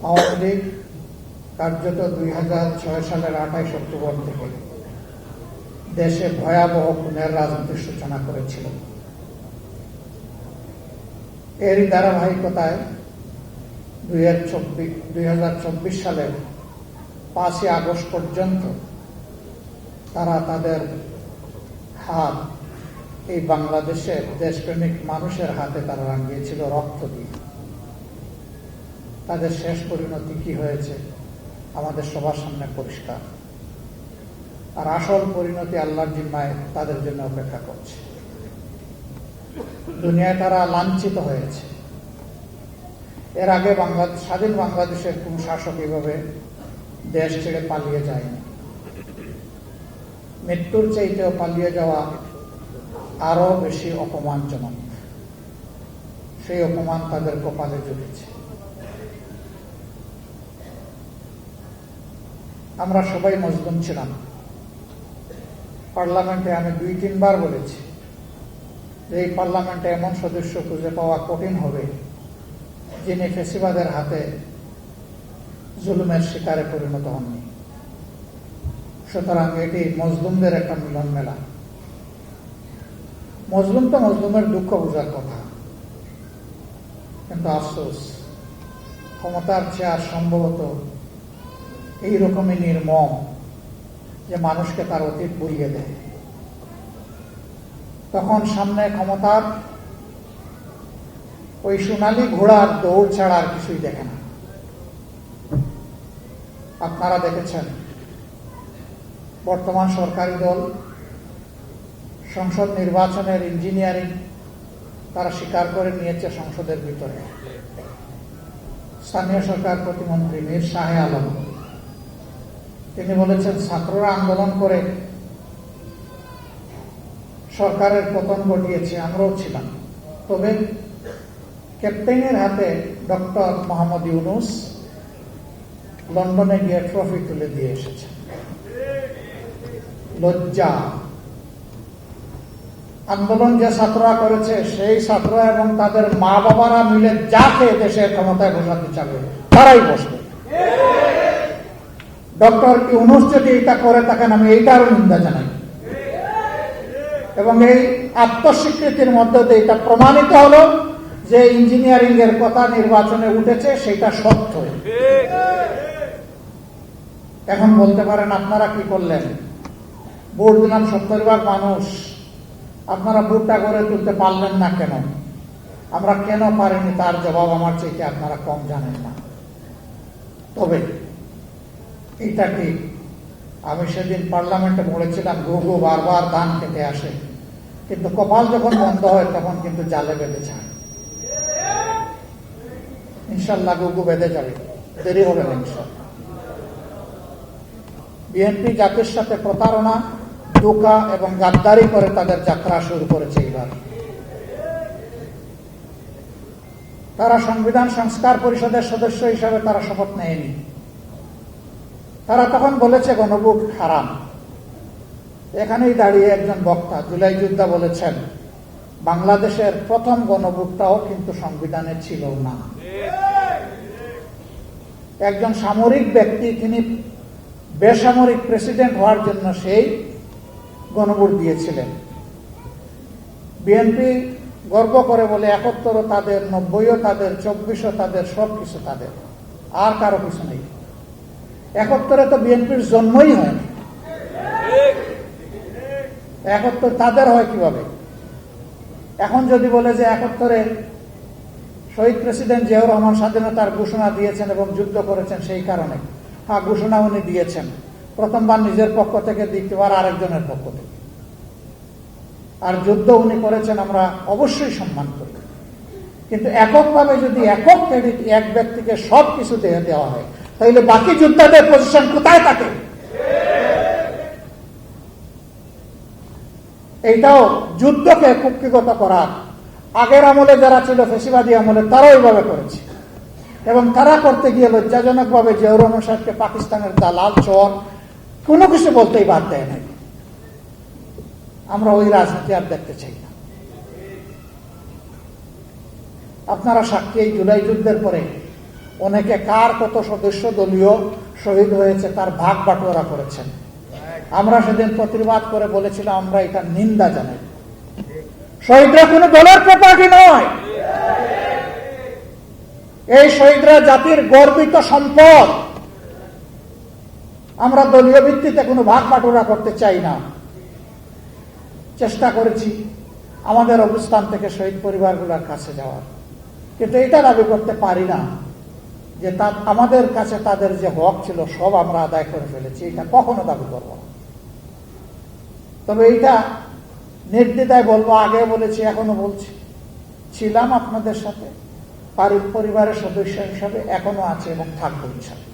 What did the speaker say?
আওয়ামী লীগ কার্যত 2006 সালের 28 অক্টোবর থেকে দেশে ভয়াবহ খুনের রাজনীতির সূচনা করেছিল। এরই ধারাবাহিকতায় 2024 সালের 5ই আগস্ট পর্যন্ত তারা তাদের হাত এই বাংলাদেশের দেশপ্রেমিক মানুষের হাতে তারা রাঙিয়েছিল রক্ত দিয়ে। তাদের শেষ পরিণতি কি হয়েছে আমাদের সবার সামনে পরিষ্কার, আর আসল পরিণতি আল্লাহর জিম্মায় তাদের জন্য অপেক্ষা করছে। দুনিয়ায় তারা লাঞ্ছিত হয়েছে। এর আগে স্বাধীন বাংলাদেশের কোন শাসক এভাবে দেশ ছেড়ে পালিয়ে যায়নি। মৃত্যুর চাইতেও পালিয়ে যাওয়া আরো বেশি অপমানজনক। সেই অপমান তাদের কপালে জুটেছে। আমরা সবাই মজলুম ছিলাম। পার্লামেন্টে আমি 2-3 বার বলেছি যে এই পার্লামেন্টে এমন সদস্য খুঁজে পাওয়া কঠিন হবে যিনি ফ্যাসিবাদের হাতে জুলুমের শিকারে পরিণত হননি। সুতরাং এটি মজলুমদের একটা মিলন মেলা। মজলুম তো মজলুমের দুঃখ বোঝার কথা, কিন্তু আফসোস ক্ষমতার চেয়ার সম্ভবত এইরকমই নির্মম যে মানুষকে তার অতীত ভুলিয়ে দেয়। তখন সামনে ক্ষমতার ওই সোনালী ঘোড়ার দৌড় ছাড়া আর কিছুই দেখে না। আপনারা দেখেছেন বর্তমান সরকারি দল সংসদ নির্বাচনের ইঞ্জিনিয়ারিং তারা স্বীকার করে নিয়েছে। সংসদের ভিতরে স্থানীয় সরকার প্রতিমন্ত্রী মীর শাহে আলম তিনি বলেছেন ছাত্ররা আন্দোলন করে সরকারের পতন ঘটিয়েছে, আমরাও ছিলাম। তবে ক্যাপ্টেনের হাতে ডক্টর মোহাম্মদ ইউনূস লন্ডনে গিয়ে ট্রফি তুলে দিয়ে এসেছে। লজ্জা! আন্দোলন যে ছাত্ররা করেছে সেই ছাত্ররা এবং তাদের মা বাবারা মিলে যাকে দেশের ক্ষমতায় বসাতে চাবে তারাই বসবে। ডক্টর ইউনূস যদি এটা করে থাকেন আমি এইটারও নিন্দা জানাই, এবং এই আত্মস্বীকৃতির মধ্যে দিয়ে এটা প্রমাণিত হলো যে ইঞ্জিনিয়ারিং এর কথা নির্বাচনে উঠেছে সেটা সত্য। এখন বলতে পারেন আপনারা কি করলেন? ভোট দিলাম 70 মানুষ, আপনারা ভোটটা করে তুলতে পারলেন না কেন? আমরা কেন পারিনি তার জবাব আমার চাইতে আপনারা কম জানেন না। তবে এটা কি আমি সেদিন পার্লামেন্টে বলেছিলাম ঘুঘু বারবার ধান খেতে আসে, কিন্তু কপাল যখন বন্ধ হয় তখন কিন্তু জালে বেঁধে যায়। ইনশাল্লাহ ঘুঘু বেঁধে যাবে, দেরি হবে না ইনশাল্লাহ। বিএনপি জাতির সাথে প্রতারণা, ধোঁকা এবং গাদ্দারি করে তাদের যাত্রা শুরু করেছে। এবার তারা সংবিধান সংস্কার পরিষদের সদস্য হিসাবে তারা শপথ নেয়নি। তারা তখন বলেছে গণভোট হারাম। এখানেই দাঁড়িয়ে একজন বক্তা জুলাই যোদ্ধা বলেছেন বাংলাদেশের প্রথম গণভোটটাও কিন্তু সংবিধানে ছিল না। একজন সামরিক ব্যক্তি তিনি বেসামরিক প্রেসিডেন্ট হওয়ার জন্য সেই গণভোট দিয়েছিলেন। বিএনপি গর্ব করে বলে 71 তাদের, 90 তাদের, 24 তাদের, সবকিছু তাদের, আর কারো কিছু নেই। 71 তো বিএনপির জন্মই হয়নি। 71 তাদের হয় কিভাবে? এখন যদি বলে যে 71 শহীদ প্রেসিডেন্ট জিয়াউর রহমান স্বাধীনতার ঘোষণা দিয়েছেন এবং যুদ্ধ করেছেন সেই কারণে, হ্যাঁ ঘোষণা উনি দিয়েছেন, প্রথমবার নিজের পক্ষ থেকে, দ্বিতীয়বার আরেকজনের পক্ষ থেকে। আর যুদ্ধ উনি করেছেন আমরা অবশ্যই সম্মান করি, কিন্তু এককভাবে যদি একক ক্রেডিট এক ব্যক্তিকে সব কিছু দেওয়া হয় তাহলে বাকি যোদ্ধাদের পজিশন কোথায় থাকে? এইটাও যুদ্ধকে কুক্ষিগত করার আগের আমলে যারা ছিল ফ্যাসিবাদী আমলে তারাও এইভাবে করেছে, এবং তারা করতে গিয়ে লজ্জাজনক ভাবে জিয়াউর রহমান সাহেবকে পাকিস্তানের দালাল, চোর কোনো কিছু বলতেই বাদ দেয় নাই। আমরা ওই রাজনীতি আর দেখতে চাই না। আপনারা সাক্ষী, এই জুলাই যুদ্ধের পরে অনেকে কার কত সদস্য দলীয় শহীদ হয়েছে তার ভাগ বাটোয়ারা করেছেন। আমরা সেদিন প্রতিবাদ করে বলেছিলাম আমরা এটা নিন্দা জানাই। শহীদরা কোনো দলের প্রপার্টি নয়, এই শহীদরা জাতির গর্বিত সম্পদ। আমরা দলীয় ভিত্তিতে কোনো ভাগ বাটোয়ারা করতে চাই না। চেষ্টা করেছি আমাদের অবস্থান থেকে শহীদ পরিবারগুলোর কাছে যাওয়ার, কিন্তু এটা দাবি করতে পারি না যে আমাদের কাছে তাদের যে হক ছিল সব আমরা আদায় করে ফেলেছি, এটা কখনো দাবি করব না। তবে এইটা নির্দ্বিধায় বলবো, আগে বলেছি এখনো বলছি, ছিলাম আপনাদের সাথে পরিবারের সদস্য হিসাবে, এখনো আছে এবং থাকবো ইনশাআল্লাহ।